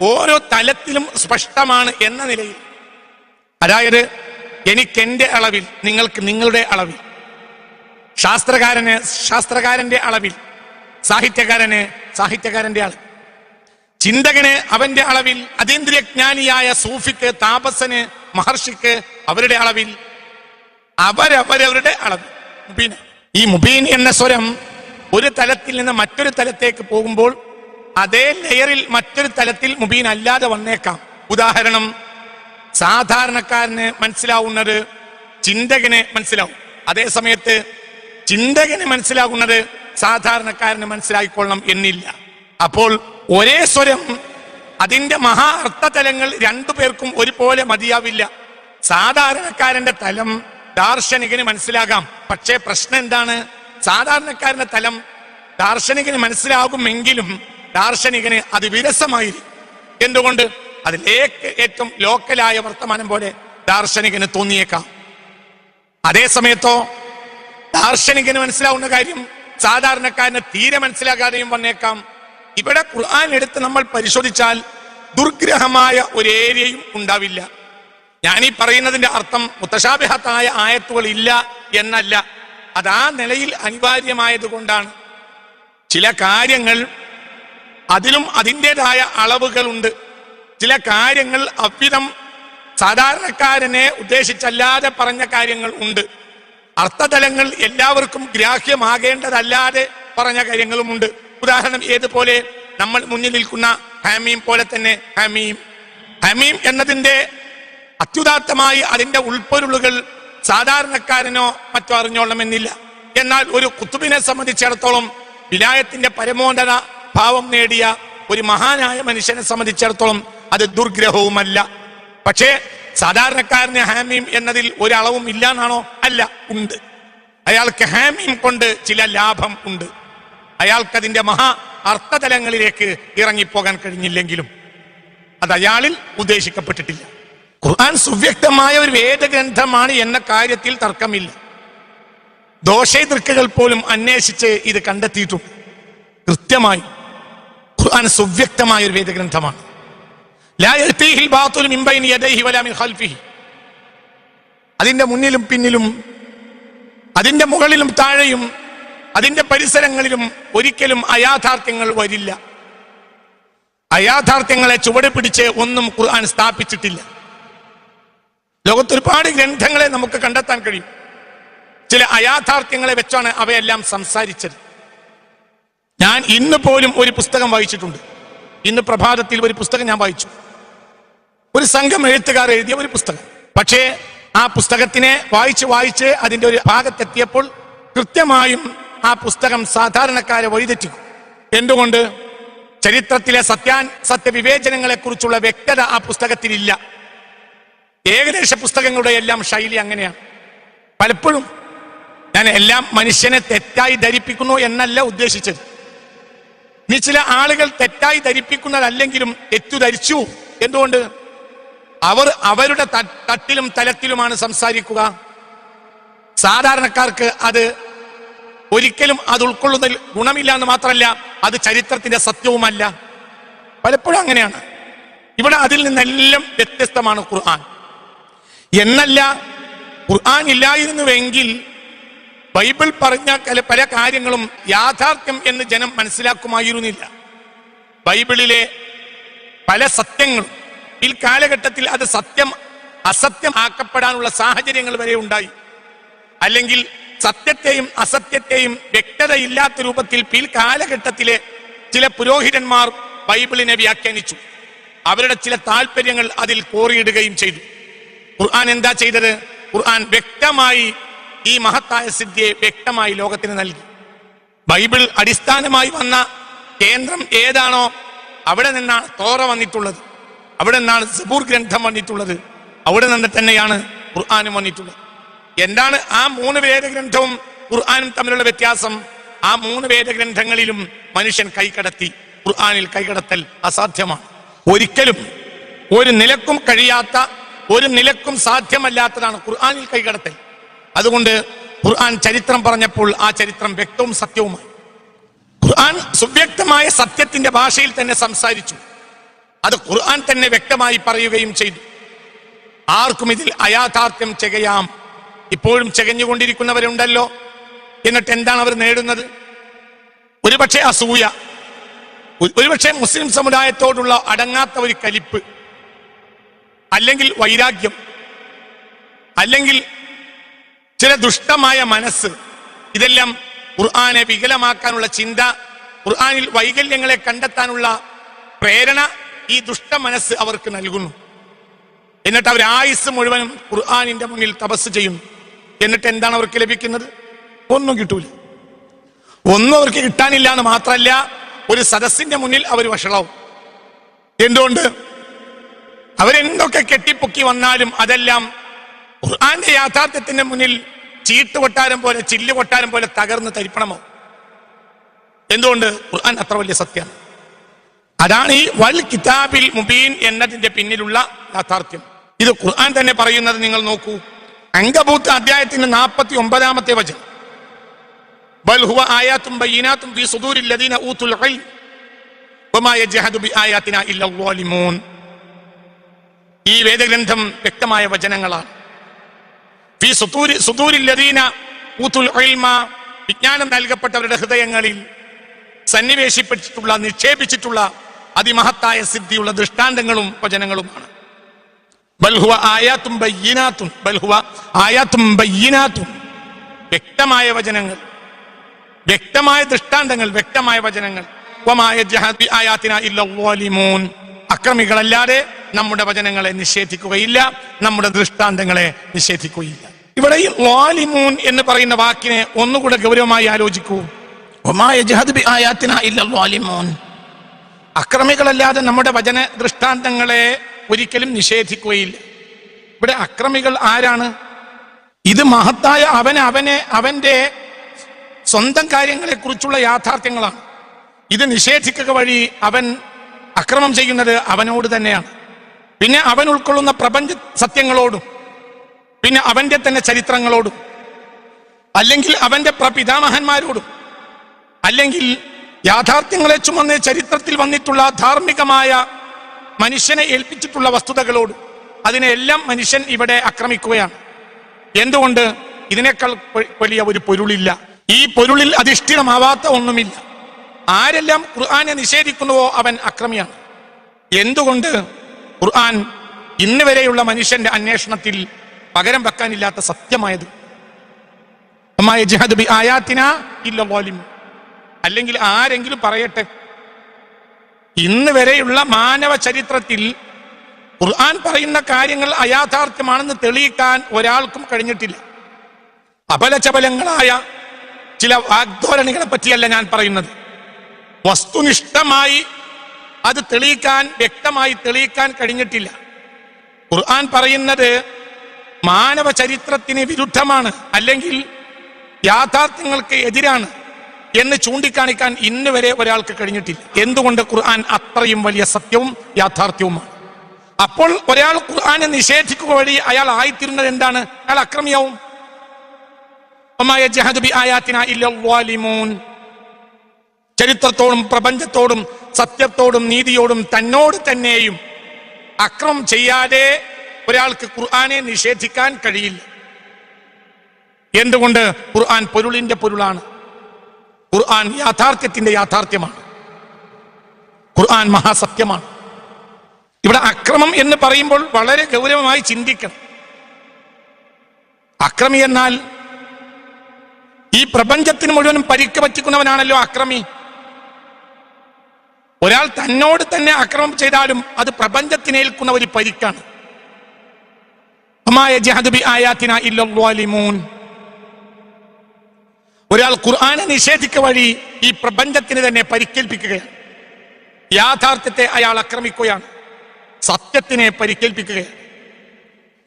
ഓരോ തലത്തിലും സ്പഷ്ടമാണ് എന്ന നിലയിൽ. അതായത് എനിക്കെന്റെ അളവിൽ, നിങ്ങൾക്ക് നിങ്ങളുടെ അളവിൽ, ശാസ്ത്രകാരന്റെ അളവിൽ, സാഹിത്യകാരന്റെ അളവിൽ, ചിന്തകന് അവന്റെ അളവിൽ, അതീന്ദ്രിയജ്ഞാനിയായ സൂഫിക്ക്, താപസന്, മഹർഷിക്ക് അവരുടെ അളവിൽ, അവരവരവരുടെ അളവിൽ. പിന്നെ ഈ മുബീൻ എന്ന സ്വരം ഒരു തലത്തിൽ നിന്ന് മറ്റൊരു തലത്തേക്ക് പോകുമ്പോൾ അതേ ലെയറിൽ മറ്റൊരു തലത്തിൽ മുബീൻ അല്ലാതെ വന്നേക്കാം. ഉദാഹരണം, സാധാരണക്കാരന് മനസ്സിലാവുന്നത് ചിന്തകന് മനസ്സിലാവും. അതേ സമയത്ത് ചിന്തകന് മനസ്സിലാകുന്നത് സാധാരണക്കാരന് മനസ്സിലായിക്കൊള്ളണം എന്നില്ല. അപ്പോൾ ഒരേ സ്വരം അതിന്റെ മഹാ അർത്ഥതലങ്ങൾ രണ്ടു പേർക്കും ഒരുപോലെ മതിയാവില്ല. സാധാരണക്കാരന്റെ തലം ദാർശനികന് മനസ്സിലാകാം. പക്ഷേ പ്രശ്നം എന്താണ്? സാധാരണക്കാരന്റെ തലം ദാർശനികന് മനസ്സിലാകുമെങ്കിലും ദാർശനികന് അത് വിരസമായിരിക്കും. എന്തുകൊണ്ട്? അതിലേക്ക് ഏറ്റവും ലോക്കലായ വർത്തമാനം പോലെ ദാർശനികന് തോന്നിയേക്കാം. അതേ സമയത്തോ ദാർശനികന് മനസ്സിലാവുന്ന കാര്യം സാധാരണക്കാരന് തീരെ മനസ്സിലാകാതെയും വന്നേക്കാം. ഇവിടെ ഖുർആൻ എടുത്ത് നമ്മൾ പരിശോധിച്ചാൽ ദുർഗ്രഹമായ ഒരു ഏരിയയും ഉണ്ടാവില്ല. ഞാനീ പറയുന്നതിന്റെ അർത്ഥം മുത്തശാബിഹത്തായ ആയത്തുകൾ ഇല്ല എന്നല്ല. അത് ആ നിലയിൽ അനിവാര്യമായത് കൊണ്ടാണ്. ചില കാര്യങ്ങൾ അതിലും അതിൻ്റെതായ അളവുകളുണ്ട്. ചില കാര്യങ്ങൾ അவ்விதം സാധാരണക്കാരനെ ഉദ്ദേശിച്ചല്ലാതെ പറഞ്ഞ കാര്യങ്ങൾ ഉണ്ട്. അർത്ഥതലങ്ങൾ എല്ലാവർക്കും ഗ്രാഹ്യമാകേണ്ടതല്ലാതെ പറഞ്ഞ കാര്യങ്ങളുമുണ്ട്. ഉദാഹരണം ഏതുപോലെ? നമ്മൾ മുന്നിൽ നിൽക്കുന്ന ഹമീം പോലെ തന്നെ ഹമീം എന്നതിന്റെ അത്യുദാത്തമായി അതിന്റെ ഉൾപ്പൊരുളുകൾ സാധാരണക്കാരനോ മറ്റോ അറിഞ്ഞോളണമെന്നില്ല. എന്നാൽ ഒരു കുത്തുബിനെ സംബന്ധിച്ചിടത്തോളം, വിലായത്തിന്റെ പരമോന്നത ഭാവം നേടിയ ഒരു മഹാനായ മനുഷ്യനെ സംബന്ധിച്ചിടത്തോളം അത് ദുർഗ്രഹവുമല്ല. പക്ഷേ സാധാരണക്കാരന് ഹാമീം എന്നതിൽ ഒരളവും ഇല്ല എന്നാണോ? അല്ല, ഉണ്ട്. അയാൾക്ക് ഹാമീം കൊണ്ട് ചില ലാഭം ഉണ്ട്. അയാൾക്കതിന്റെ മഹാ അർത്ഥതലങ്ങളിലേക്ക് ഇറങ്ങിപ്പോകാൻ കഴിഞ്ഞില്ലെങ്കിലും അത് അയാളിൽ ഉദ്ദേശിക്കപ്പെട്ടിട്ടില്ല. ഖുർആൻ സുവ്യക്തമായ ഒരു വേദഗ്രന്ഥമാണ് എന്ന കാര്യത്തിൽ തർക്കമില്ല. ദോഷേതൃക്കുകൾ പോലും അന്വേഷിച്ച് ഇത് കണ്ടെത്തിയിട്ടുണ്ട്. കൃത്യമായി ഖുർആൻ സുവ്യക്തമായ ഒരു വേദഗ്രന്ഥമാണ്. ലാ യഅ്തീഹിൽ ബാതിലു മിൻ ബൈനി യദൈഹി വലാ മിൻ ഖൽഫിഹി. അതിന്റെ മുന്നിലും പിന്നിലും അതിന്റെ മുകളിലും താഴെയും അതിന്റെ പരിസരങ്ങളിലും ഒരിക്കലും അയാഥാർത്ഥ്യങ്ങൾ വരില്ല. അയാഥാർത്ഥ്യങ്ങളെ ചുവട് പിടിച്ച് ഒന്നും ഖുർആൻ സ്ഥാപിച്ചിട്ടില്ല. ലോകത്തൊരുപാട് ഗ്രന്ഥങ്ങളെ നമുക്ക് കണ്ടെത്താൻ കഴിയും. ചില അയാഥാർത്ഥ്യങ്ങളെ വെച്ചാണ് അവയെല്ലാം സംസാരിച്ചത്. ഞാൻ ഇന്ന് പോലും ഒരു പുസ്തകം വായിച്ചിട്ടുണ്ട്. ഇന്ന് പ്രഭാതത്തിൽ ഒരു പുസ്തകം ഞാൻ വായിച്ചു. ഒരു സംഘം എഴുത്തുകാർ എഴുതിയ ഒരു പുസ്തകം. പക്ഷേ ആ പുസ്തകത്തിനെ വായിച്ച് അതിന്റെ ഒരു ഭാഗത്തെത്തിയപ്പോൾ കൃത്യമായും ആ പുസ്തകം സാധാരണക്കാരെ വഴിതെറ്റിക്കും. എന്തുകൊണ്ട്? ചരിത്രത്തിലെ സത്യ വിവേചനങ്ങളെ കുറിച്ചുള്ള വ്യക്തത ആ പുസ്തകത്തിലില്ല. ഏകദേശ പുസ്തകങ്ങളുടെ എല്ലാം ശൈലി അങ്ങനെയാണ്. പലപ്പോഴും ഞാൻ എല്ലാം മനുഷ്യനെ തെറ്റായി ധരിപ്പിക്കുന്നു എന്നല്ല ഉദ്ദേശിച്ചത്. ഇനി ചില ആളുകൾ തെറ്റായി ധരിപ്പിക്കുന്നതല്ലെങ്കിലും തെറ്റുധരിച്ചു. എന്തുകൊണ്ട്? അവർ അവരുടെ തട്ടിലും തലത്തിലുമാണ് സംസാരിക്കുക. സാധാരണക്കാർക്ക് അത് ഒരിക്കലും അത് ഉൾക്കൊള്ളുന്നതിൽ ഗുണമില്ല എന്ന് മാത്രമല്ല, അത് ചരിത്രത്തിന്റെ സത്യവുമല്ല. പലപ്പോഴും അങ്ങനെയാണ്. ഇവിടെ അതിൽ നിന്നെല്ലാം വ്യത്യസ്തമാണ് ഖുർആൻ. എന്നല്ല, ഖുർആൻ ഇല്ലായിരുന്നുവെങ്കിൽ ബൈബിൾ പറഞ്ഞ പല കാര്യങ്ങളും യാഥാർത്ഥ്യം എന്ന് ജനം മനസ്സിലാക്കുമായിരുന്നില്ല. ബൈബിളിലെ പല സത്യങ്ങളും ഈ കാലഘട്ടത്തിൽ അത് അസത്യം ആക്കപ്പെടാനുള്ള സാഹചര്യങ്ങൾ വരെ ഉണ്ടായി. അല്ലെങ്കിൽ സത്യത്തെയും അസത്യത്തെയും വ്യക്തതയില്ലാത്ത രൂപത്തിൽ കാലഘട്ടത്തിലെ ചില പുരോഹിതന്മാർ ബൈബിളിനെ വ്യാഖ്യാനിച്ചു. അവരുടെ ചില താല്പര്യങ്ങൾ അതിൽ കോറിയിടുകയും ചെയ്തു. ഖുർആൻ എന്താ ചെയ്തത്? ഖുർആൻ വ്യക്തമായി ഈ മഹത്തായ സിദ്ധിയെ വ്യക്തമായി ലോകത്തിന് നൽകി. ബൈബിൾ അടിസ്ഥാനമായി വന്ന കേന്ദ്രം ഏതാണോ അവിടെ നിന്നാണ് തോറ വന്നിട്ടുള്ളത്, അവിടെ നിന്നാണ് സബൂർ ഗ്രന്ഥം വന്നിട്ടുള്ളത്, അവിടെ നിന്ന് തന്നെയാണ് ഖുർആനും വന്നിട്ടുള്ളത്. എന്താണ് ആ 3 വേദഗ്രന്ഥവും ഖുർആനും തമ്മിലുള്ള വ്യത്യാസം? ആ 3 വേദഗ്രന്ഥങ്ങളിലും മനുഷ്യൻ കൈകടത്തി. ഖുർആനിൽ കൈകടത്തൽ അസാധ്യമാണ്. ഒരിക്കലും ഒരു നിലക്കും കഴിയാത്ത, ഒരു നിലക്കും സാധ്യമല്ലാത്തതാണ് ഖുർആനിൽ കൈകടത്തൽ. അതുകൊണ്ട് ഖുർആൻ ചരിത്രം പറഞ്ഞപ്പോൾ ആ ചരിത്രം വ്യക്തവും സത്യവുമായി. ഖുർആൻ സുവ്യക്തമായ സത്യത്തിന്റെ ഭാഷയിൽ തന്നെ സംസാരിച്ചു. അത് ഖുർആൻ തന്നെ വ്യക്തമായി പറയുകയും ചെയ്തു. ആർക്കും ഇതിൽ അയാഥാർത്ഥ്യം ചെയ്യാം. ഇപ്പോഴും ചകഞ്ഞുകൊണ്ടിരിക്കുന്നവരുണ്ടല്ലോ. എന്നിട്ട് എന്താണ് അവർ നേടുന്നത്? ഒരുപക്ഷെ അസൂയ, ഒരുപക്ഷെ മുസ്ലിം സമുദായത്തോടുള്ള അടങ്ങാത്ത ഒരു കലിപ്പ്, അല്ലെങ്കിൽ വൈരാഗ്യം, അല്ലെങ്കിൽ ചില ദുഷ്ടമായ മനസ്സ്, ഇതെല്ലാം ഖുർആനെ വികലമാക്കാനുള്ള ചിന്ത, ഖുർആനിൽ വൈകല്യങ്ങളെ കണ്ടെത്താനുള്ള പ്രേരണ ഈ ദുഷ്ട മനസ്സ് അവർക്ക് നൽകുന്നു. എന്നിട്ട് അവർ ആയുസ് മുഴുവനും ഖുർആനിന്റെ മുന്നിൽ തപസ് ചെയ്യുന്നു. എന്നിട്ട് എന്താണ് അവർക്ക് ലഭിക്കുന്നത്? ഒന്നും കിട്ടൂല. ഒന്നും അവർക്ക് കിട്ടാനില്ല എന്ന് മാത്രമല്ല, ഒരു സദസ്സിന്റെ മുന്നിൽ അവർ വഷളാവും. എന്തുകൊണ്ട്? അവരെന്തൊക്കെ കെട്ടിപ്പൊക്കി വന്നാലും അതെല്ലാം ഖുർആന്റെ യാഥാർത്ഥ്യത്തിന്റെ മുന്നിൽ ചീട്ട് കൊട്ടാരം പോലെ, ചില്ല് കൊട്ടാരം പോലെ തകർന്ന് തരിപ്പണമോ. എന്തുകൊണ്ട്? ഖുർആൻ അത്ര വലിയ സത്യമാണ്. അതാണ് ഈ വൽ കിതാബിൽ മുബീൻ എന്നതിന്റെ പിന്നിലുള്ള യാഥാർത്ഥ്യം. ഇത് ഖുർആൻ തന്നെ പറയുന്നത് നിങ്ങൾ നോക്കൂ. അങ്കബൂത്ത് അധ്യായത്തിന്റെ 49-ാമത്തെ വചനം, ബൽ ഹുവ ആയാത്തും ബയ്യിനാത്തും ഫീ സുദൂരിൽ ലദീന ഊതുൽ ഇൽം വമാ യജ്ഹദു ബിആയാതിനാ ഇല്ലൽ ളാലിമൂൻ. ഈ വേദഗ്രന്ഥം വ്യക്തമായ വചനങ്ങളാണ്. ഫീ സുദൂരിൽ ലദീന ഊതുൽ ഇൽമ, വിജ്ഞാനം നൽകപ്പെട്ടവരുടെ ഹൃദയങ്ങളിൽ സന്നിവേശിപ്പിച്ചിട്ടുള്ള, നിക്ഷേപിച്ചിട്ടുള്ള അതിമഹത്തായ സിദ്ധിയുള്ള ദൃഷ്ടാന്തങ്ങളും വചനങ്ങളുമാണ്. ബൽ ഹുവ ആയാത്തും ബയ്യിനാത്തും, ബൽ ഹുവ ആയാത്തും ബയ്യിനാത്തും, വ്യക്തമായ വചനങ്ങൾ, വ്യക്തമായ ദൃഷ്ടാന്തങ്ങൾ, വ്യക്തമായ വചനങ്ങൾ. വമാ യജ്ഹദു ബിആയാതിനാ ഇല്ലൽ ളാലിമൂൻ, അക്രമികളല്ലാതെ നമ്മുടെ വചനങ്ങളെ നിഷേധിക്കുകയില്ല, നമ്മുടെ ദൃഷ്ടാന്തങ്ങളെ നിഷേധിക്കുകയില്ല. ഇവിടെ ഈ ളാലിമൂൻ എന്ന് പറയുന്ന വാക്കിനെ ഒന്നുകൂടെ ഗൗരവമായി ആലോചിക്കൂ. വമാ യജ്ഹദു ബിആയാതിനാ ഇല്ലൽ ളാലിമൂൻ, അക്രമികളല്ലാതെ നമ്മുടെ വചന ദൃഷ്ടാന്തങ്ങളെ ഒരിക്കലും നിഷേധിക്കുകയില്ല. ഇവിടെ അക്രമികൾ ആരാണ്? ഇത് മഹത്തായ അവന്റെ സ്വന്തം കാര്യങ്ങളെ കുറിച്ചുള്ള യാഥാർത്ഥ്യങ്ങളാണ്. ഇത് നിഷേധിക്കുക വഴി അവൻ അക്രമം ചെയ്യുന്നത് അവനോട് തന്നെയാണ്. പിന്നെ അവൻ ഉൾക്കൊള്ളുന്ന പ്രപഞ്ച സത്യങ്ങളോടും, പിന്നെ അവന്റെ തന്നെ ചരിത്രങ്ങളോടും, അല്ലെങ്കിൽ അവന്റെ പ്രപിതാമഹന്മാരോടും, അല്ലെങ്കിൽ യാഥാർത്ഥ്യങ്ങളെ ചുമന്ന് ചരിത്രത്തിൽ വന്നിട്ടുള്ള ധാർമ്മികമായ മനുഷ്യനെ ഏൽപ്പിച്ചിട്ടുള്ള വസ്തുതകളോട്, അതിനെല്ലാം മനുഷ്യൻ ഇവിടെ ആക്രമിക്കുകയാണ്. എന്തുകൊണ്ട്? ഇതിനേക്കാൾ വലിയ ഒരു പൊരുളില്ല. ഈ പൊരുളിൽ അധിഷ്ഠിതമാവാത്ത ഒന്നുമില്ല. ആരെല്ലാം ഖുർആനെ നിഷേധിക്കുന്നുവോ അവൻ അക്രമിയാണ്. എന്തുകൊണ്ട്? ഖുർആൻ ഇന്ന് വരെയുള്ള മനുഷ്യന്റെ അന്വേഷണത്തിൽ പകരം വെക്കാനില്ലാത്ത സത്യമായത്. അല്ലെങ്കിൽ ആരെങ്കിലും പറയട്ടെ, ഇന്ന് വരെയുള്ള മാനവ ചരിത്രത്തിൽ ഖുർആൻ പറയുന്ന കാര്യങ്ങൾ അയാഥാർത്ഥ്യമാണെന്ന് തെളിയിക്കാൻ ഒരാൾക്കും കഴിഞ്ഞിട്ടില്ല. അപലചപലങ്ങളായ ചില വാഗ്ധോരണികളെ പറ്റിയല്ല ഞാൻ പറയുന്നത്. വസ്തുനിഷ്ഠമായി അത് തെളിയിക്കാൻ, വ്യക്തമായി തെളിയിക്കാൻ കഴിഞ്ഞിട്ടില്ല. ഖുർആൻ പറയുന്നത് മാനവ ചരിത്രത്തിന് വിരുദ്ധമാണ്, അല്ലെങ്കിൽ യാഥാർത്ഥ്യങ്ങൾക്ക് എതിരാണ് എന്ന് ചൂണ്ടിക്കാണിക്കാൻ ഇന്ന് വരെ ഒരാൾക്ക് കഴിഞ്ഞിട്ടില്ല. എന്തുകൊണ്ട്? ഖുർആൻ അത്രയും വലിയ സത്യവും യാഥാർത്ഥ്യവുമാണ്. അപ്പോൾ ഒരാൾ ഖുർആനെ നിഷേധിക്കുക വഴി അയാൾ ആയിത്തീരുന്നത് എന്താണ്? അയാൾ അക്രമിയാവും. ചരിത്രത്തോടും പ്രപഞ്ചത്തോടും സത്യത്തോടും നീതിയോടും തന്നോട് തന്നെയും അക്രമം ചെയ്യാതെ ഒരാൾക്ക് ഖുർആനെ നിഷേധിക്കാൻ കഴിയില്ല. എന്തുകൊണ്ട്? ഖുർആൻ പൊരുളിന്റെ പൊരുളാണ്. ഖുർആൻ യാഥാർത്ഥ്യത്തിന്റെ യാഥാർത്ഥ്യമാണ്. ഖുർആൻ മഹാസത്യമാണ്. ഇവിടെ അക്രമം എന്ന് പറയുമ്പോൾ വളരെ ഗൗരവമായി ചിന്തിക്കണം. അക്രമി എന്നാൽ ഈ പ്രപഞ്ചത്തിന് മുഴുവനും പരിക്ക് പറ്റിക്കുന്നവനാണല്ലോ അക്രമി. ഒരാൾ തന്നോട് തന്നെ അക്രമം ചെയ്താലും അത് പ്രപഞ്ചത്തിനേൽക്കുന്ന ഒരു പരിക്കാണ്. ഒരാൾ ഖുർആനെ നിഷേധിക്കുക വഴി ഈ പ്രപഞ്ചത്തിന് തന്നെ പരിക്കേൽപ്പിക്കുകയാണ്. യാഥാർത്ഥ്യത്തെ അയാൾ ആക്രമിക്കുകയാണ്, സത്യത്തിനെ പരിക്കേൽപ്പിക്കുകയാണ്.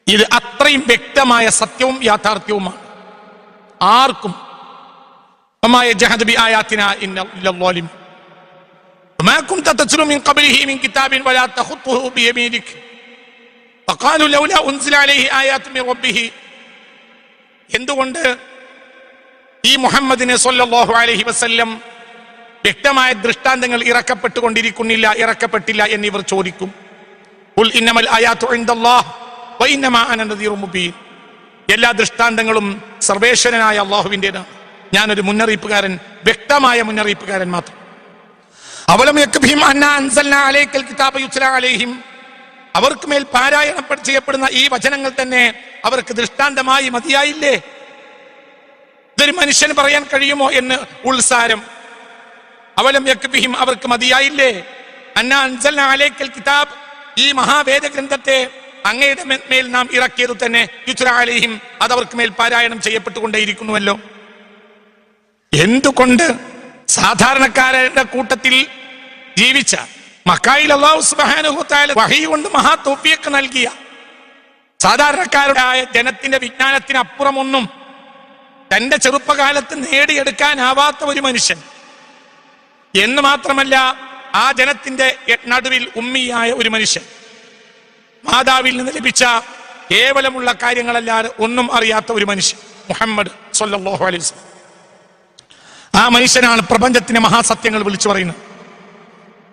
ഇത് അത്രയും വ്യക്തമായ സത്യവും യാഥാർത്ഥ്യവുമാണ്. ആർക്കും എന്തുകൊണ്ട് ഈ മുഹമ്മദിനെ സ്വല്ലല്ലാഹു അലൈഹി വസല്ലം വ്യക്തമായ ദൃഷ്ടാന്തങ്ങൾ ഇറക്കപ്പെട്ടുകൊണ്ടിരിക്കുന്നില്ല, ഇറക്കപ്പെട്ടില്ല എന്നിവർ ചോദിക്കും. ഖുൽ ഇന്നമൽ ആയാതു ഇൻദല്ലാഹ് വഇന്നമാ അന നദീറും മുബീൻ. എല്ലാ ദൃഷ്ടാന്തങ്ങളും സർവേശ്വരനായ അല്ലാഹുവിൻ്റെതാണ്. ഞാനൊരു മുന്നറിയിപ്പുകാരൻ, വ്യക്തമായ മുന്നറിയിപ്പുകാരൻ മാത്രം. അവലം യക്ഫിഹിം അന്നാ അൻസൽനാ അലൈക്കൽ കിതാബ യുത്ലാ അലൈഹിം. അവർക്ക് മേൽ പാരായണം ചെയ്യപ്പെടുന്ന ഈ വചനങ്ങൾ തന്നെ അവർക്ക് ദൃഷ്ടാന്തമായി മതിയായില്ലേ? ഇതൊരു മനുഷ്യന് പറയാൻ കഴിയുമോ എന്ന് ഉൾസാരം. അവലം യക്ഫിഹിം, അവർക്ക് മതിയായില്ലേ, അന്നാ അൻസൽനാ അലൈക്കൽ കിതാബ്, ഈ മഹാവേദഗ്രന്ഥത്തെ അങ്ങയുടെ മേൽ നാം ഇറക്കിയത് തന്നെ യുത്ലാ അലൈഹിം, അത് അവർക്ക് മേൽ പാരായണം ചെയ്യപ്പെട്ടുകൊണ്ടേയിരിക്കുന്നുവല്ലോ. എന്തുകൊണ്ട് സാധാരണക്കാരുടെ കൂട്ടത്തിൽ ജീവിച്ച മക്കായിൽ അല്ലാഹു സുബ്ഹാനഹു വ തആല വഹീ കൊണ്ട് മഹാ തൗഫീഖ് നൽകിയ സാധാരണക്കാരുടെ ജനത്തിന്റെ വിജ്ഞാനത്തിനപ്പുറമൊന്നും തന്റെ ചെറുപ്പകാലത്ത് നേടിയെടുക്കാനാവാത്ത ഒരു മനുഷ്യൻ എന്ന് മാത്രമല്ല, ആ ജനത്തിന്റെ നടുവിൽ ഉമ്മിയായ ഒരു മനുഷ്യൻ, മാതാവിൽ നിന്ന് ലഭിച്ച കേവലമുള്ള കാര്യങ്ങളല്ലാതെ ഒന്നും അറിയാത്ത ഒരു മനുഷ്യൻ, മുഹമ്മദ് സ്വല്ലല്ലാഹു അലൈഹി വസല്ലം. ആ മനുഷ്യനാണ് പ്രപഞ്ചത്തിന്റെ മഹാസത്യങ്ങൾ വിളിച്ചു പറയുന്നത്.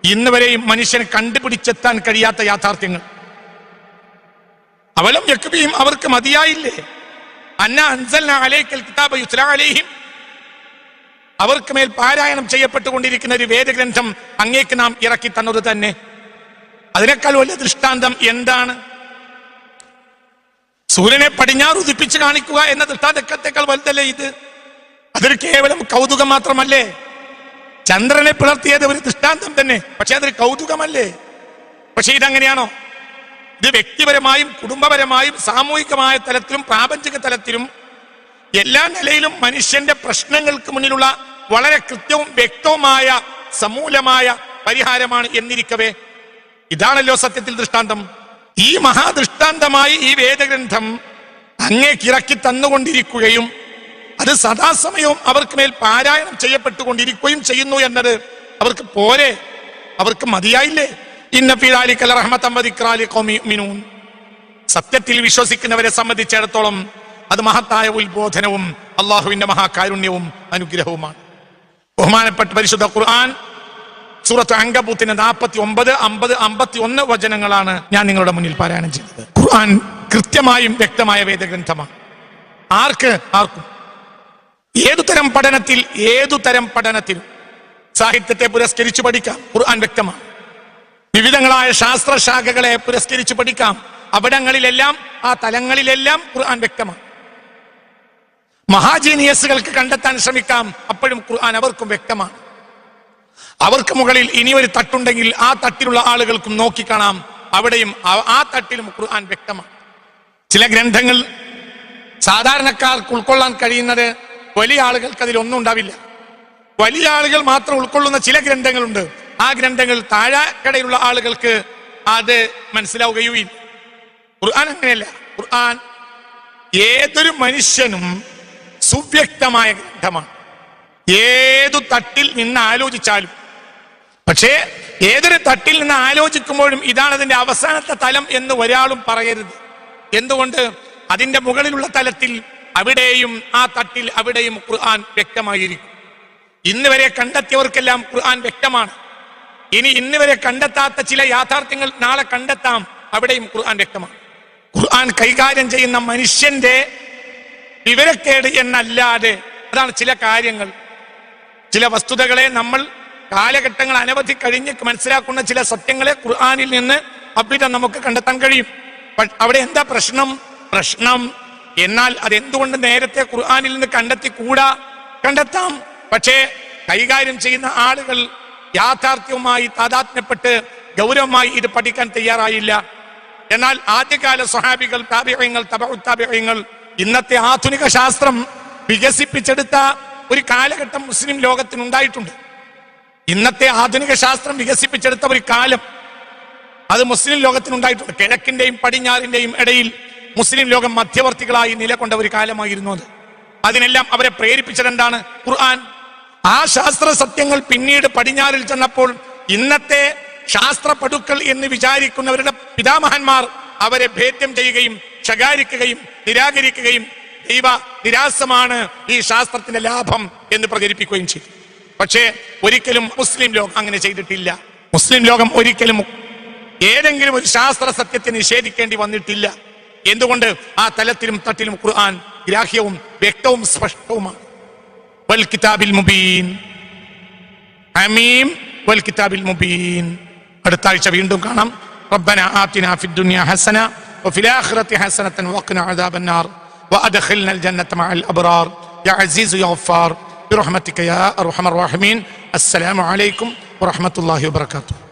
ഇന്ന് വരെയും മനുഷ്യന് കണ്ടുപിടിച്ചെത്താൻ കഴിയാത്ത യാഥാർത്ഥ്യങ്ങൾ. അവലം യക്ഫിഹിം, അവർക്ക് മതിയായില്ലേ, അന്നാ അൻസൽനാ അലൈക്കൽ കിതാബ യുത്ലാ അലൈഹിം, അവർക്ക് മേൽ പാരായണം ചെയ്യപ്പെട്ടുകൊണ്ടിരിക്കുന്ന ഒരു വേദഗ്രന്ഥം അങ്ങേക്ക് നാം ഇറക്കി തന്നത് തന്നെ. അതിനേക്കാൾ വലിയ ദൃഷ്ടാന്തം എന്താണ്? സൂര്യനെ പടിഞ്ഞാറ് ഉദിപ്പിച്ച് കാണിക്കുക എന്ന ദൃഷ്ടാന്തത്തേക്കാൾ വലുതല്ലേ ഇത്? അതൊരു കേവലം കൗതുകം മാത്രമല്ലേ? ചന്ദ്രനെ പിളർത്തിയത് ഒരു ദൃഷ്ടാന്തം തന്നെ, പക്ഷെ അതൊരു കൗതുകമല്ലേ? പക്ഷെ ഇതങ്ങനെയാണോ? ഇത് വ്യക്തിപരമായും കുടുംബപരമായും സാമൂഹികമായ തലത്തിലും പ്രാപഞ്ചിക തലത്തിലും എല്ലാ നിലയിലും മനുഷ്യന്റെ പ്രശ്നങ്ങൾക്ക് മുന്നിലുള്ള വളരെ കൃത്യവും വ്യക്തവുമായ സമൂലമായ പരിഹാരമാണ് എന്നിരിക്കവേ ഇതാണല്ലോ സത്യത്തിൽ ദൃഷ്ടാന്തം. ഈ മഹാദൃഷ്ടാന്തമായി ഈ വേദഗ്രന്ഥം അങ്ങേക്ക് ഇറക്കി തന്നുകൊണ്ടിരിക്കുകയും അത് സദാസമയവും അവർക്ക് മേൽ പാരായണം ചെയ്യപ്പെട്ടുകൊണ്ടിരിക്കുകയും ചെയ്യുന്നു എന്നത് അവർക്ക് പോരെ? അവർക്ക് മതിയായില്ലേ? ഇന്ന ഫീ ദാലിക ലറഹ്മതൻ വദിക്റാ ലിഖൗമി യുഅ്മിനൂൻ, സത്യത്തിൽ വിശ്വസിക്കുന്നവരെ സംബന്ധിച്ചിടത്തോളം അത് മഹത്തായ ഉത്ബോധനവും അള്ളാഹുവിന്റെ മഹാകാരുണ്യവും അനുഗ്രഹവുമാണ്. ബഹുമാനപ്പെട്ട പരിശുദ്ധ ഖുർആൻ സൂറത്ത് അങ്കബൂത്തിന്റെ 49, 50, 51 വചനങ്ങളാണ് ഞാൻ നിങ്ങളുടെ മുന്നിൽ പാരായണം ചെയ്തത്. ഖുർആൻ കൃത്യമായും വ്യക്തമായ വേദഗ്രന്ഥമാണ്. ആർക്കും ഏതുതരം പഠനത്തിലും സാഹിത്യത്തെ പുരസ്കരിച്ചു പഠിക്കാം, ഖുർആൻ വ്യക്തമാണ്. വിവിധങ്ങളായ ശാസ്ത്രശാഖകളെ പുരസ്കരിച്ചു പഠിക്കാം, അവിടങ്ങളിലെല്ലാം ആ തലങ്ങളിലെല്ലാം ഖുർആൻ വ്യക്തമാണ്. മഹാജീനിയസുകൾക്ക് കണ്ടെത്താൻ ശ്രമിക്കാം, അപ്പോഴും ഖുർആൻ അവർക്കും വ്യക്തമാണ്. അവർക്ക് മുകളിൽ ഇനിയൊരു തട്ടുണ്ടെങ്കിൽ ആ തട്ടിലുള്ള ആളുകൾക്കും നോക്കിക്കാണാം, അവിടെയും ആ തട്ടിലും ഖുർആൻ വ്യക്തമാണ്. ചില ഗ്രന്ഥങ്ങൾ സാധാരണക്കാർക്ക് ഉൾക്കൊള്ളാൻ കഴിയുന്നത് വലിയ ആളുകൾക്ക് അതിലൊന്നും ഉണ്ടാവില്ല. വലിയ ആളുകൾ മാത്രം ഉൾക്കൊള്ളുന്ന ചില ഗ്രന്ഥങ്ങളുണ്ട്. ആ ഗ്രന്ഥങ്ങൾ താഴെക്കടയിലുള്ള ആളുകൾക്ക് അത് മനസ്സിലാവുകയുമില്ല. ഖുർആൻ അങ്ങനെയല്ല. ഖുർആൻ ഏതൊരു മനുഷ്യനും സുവ്യക്തമായ ഗ്രന്ഥമാണ്. ഏതു തട്ടിൽ നിന്ന് ആലോചിച്ചാലും, പക്ഷേ ഏതൊരു തട്ടിൽ നിന്ന് ആലോചിക്കുമ്പോഴും ഇതാണ് അതിന്റെ അവസാനത്തെ തലം എന്ന് ഒരാളും പറയരുത്. എന്തുകൊണ്ട്? അതിന്റെ മുകളിലുള്ള തലത്തിൽ അവിടെയും ആ തട്ടിൽ അവിടെയും ഖുർആൻ വ്യക്തമായിരിക്കും. ഇന്ന് വരെ കണ്ടെത്തിയവർക്കെല്ലാം ഖുർആൻ വ്യക്തമാണ്. ഇനി ഇന്ന് വരെ കണ്ടെത്താത്ത ചില യാഥാർത്ഥ്യങ്ങൾ നാളെ കണ്ടെത്താം, അവിടെയും ഖുർആൻ വ്യക്തമാണ്. ഖുർആൻ കൈകാര്യം ചെയ്യുന്ന മനുഷ്യന്റെ വിവരക്കേട് എന്നല്ലാതെ, അതാണ് ചില കാര്യങ്ങൾ, ചില വസ്തുതകളെ നമ്മൾ കാലഘട്ടങ്ങൾ അനവധി കഴിഞ്ഞ് മനസ്സിലാക്കുന്ന ചില സത്യങ്ങളെ ഖുർആനിൽ നിന്ന് അഭിതം നമുക്ക് കണ്ടെത്താൻ കഴിയും. അവിടെ എന്താ പ്രശ്നം എന്നാൽ അതെന്തുകൊണ്ട് നേരത്തെ ഖുർആനിൽ നിന്ന് കണ്ടെത്തിക്കൂടാ? കണ്ടെത്താം, പക്ഷേ കൈകാര്യം ചെയ്യുന്ന ആളുകൾ യാഥാർത്ഥ്യവുമായി താദാത്മ്യപ്പെട്ട് ഗൗരവമായി ഇത് പഠിക്കാൻ തയ്യാറായില്ല. എന്നാൽ ആദ്യകാല സ്വഹാബികൾ, താബിഈങ്ങൾ, തബഉ താബിഈങ്ങൾ, ഇന്നത്തെ ആധുനിക ശാസ്ത്രം വികസിപ്പിച്ചെടുത്ത ഒരു കാലഘട്ടം മുസ്ലിം ലോകത്തിനുണ്ടായിട്ടുണ്ട്. ഇന്നത്തെ ആധുനിക ശാസ്ത്രം വികസിപ്പിച്ചെടുത്ത ഒരു കാലം അത് മുസ്ലിം ലോകത്തിനുണ്ടായിട്ടുണ്ട്. കിഴക്കിന്റെയും പടിഞ്ഞാറിന്റെയും ഇടയിൽ മുസ്ലിം ലോകം മധ്യവർത്തികളായി നിലകൊണ്ട ഒരു കാലമായിരുന്നു അത്. അതിനെല്ലാം അവരെ പ്രേരിപ്പിച്ചത് എന്താണ്? ഖുർആൻ. ആ ശാസ്ത്ര സത്യങ്ങൾ പിന്നീട് പടിഞ്ഞാറിൽ ചെന്നപ്പോൾ ഇന്നത്തെ ശാസ്ത്ര പടുക്കൾ എന്ന് വിചാരിക്കുന്നവരുടെ പിതാമഹന്മാർ അവരെ ഭേദ്യം ചെയ്യുകയും ശകാരിക്കുകയും നിരാകരിക്കുകയും ദൈവ നിരാസമാണ് ഈ ശാസ്ത്രത്തിന്റെ ലാഭം എന്ന് പ്രചരിപ്പിക്കുകയും ചെയ്തു. പക്ഷേ ഒരിക്കലും മുസ്ലിം ലോകം അങ്ങനെ ചെയ്തിട്ടില്ല. മുസ്ലിം ലോകം ഒരിക്കലും ഏതെങ്കിലും ഒരു ശാസ്ത്ര സത്യത്തെ നിഷേധിക്കേണ്ടി വന്നിട്ടില്ല. എന്തുകൊണ്ട്? ആ തലത്തിലും തട്ടിലും ഖുർആൻ ഗ്രാഹ്യവും വ്യക്തവും സ്പഷ്ടവുമാണ്. വൽ കിതാബിൽ മുബീൻ, ഹമീം വൽ കിതാബിൽ മുബീൻ. അടുത്ത ആഴ്ച വീണ്ടും കാണാം. റബ്ബന ആതിനാ ഫിദ് ദുനിയ ഹസന വഫിൽ ആഖിറതി ഹസനതൻ വഖിനാ അദാബന്നാർ വഅദ്ഖിൽനൽ ജന്നത മഅൽ അബ്റാർ യാ അസീസ് യാ ഗഫാർ ബിറഹ്മതിക യാ അർഹമർ റഹീമീൻ. അസ്സലാമു അലൈക്കും വറഹ്മത്തുള്ളാഹി വബറകാതുഹു.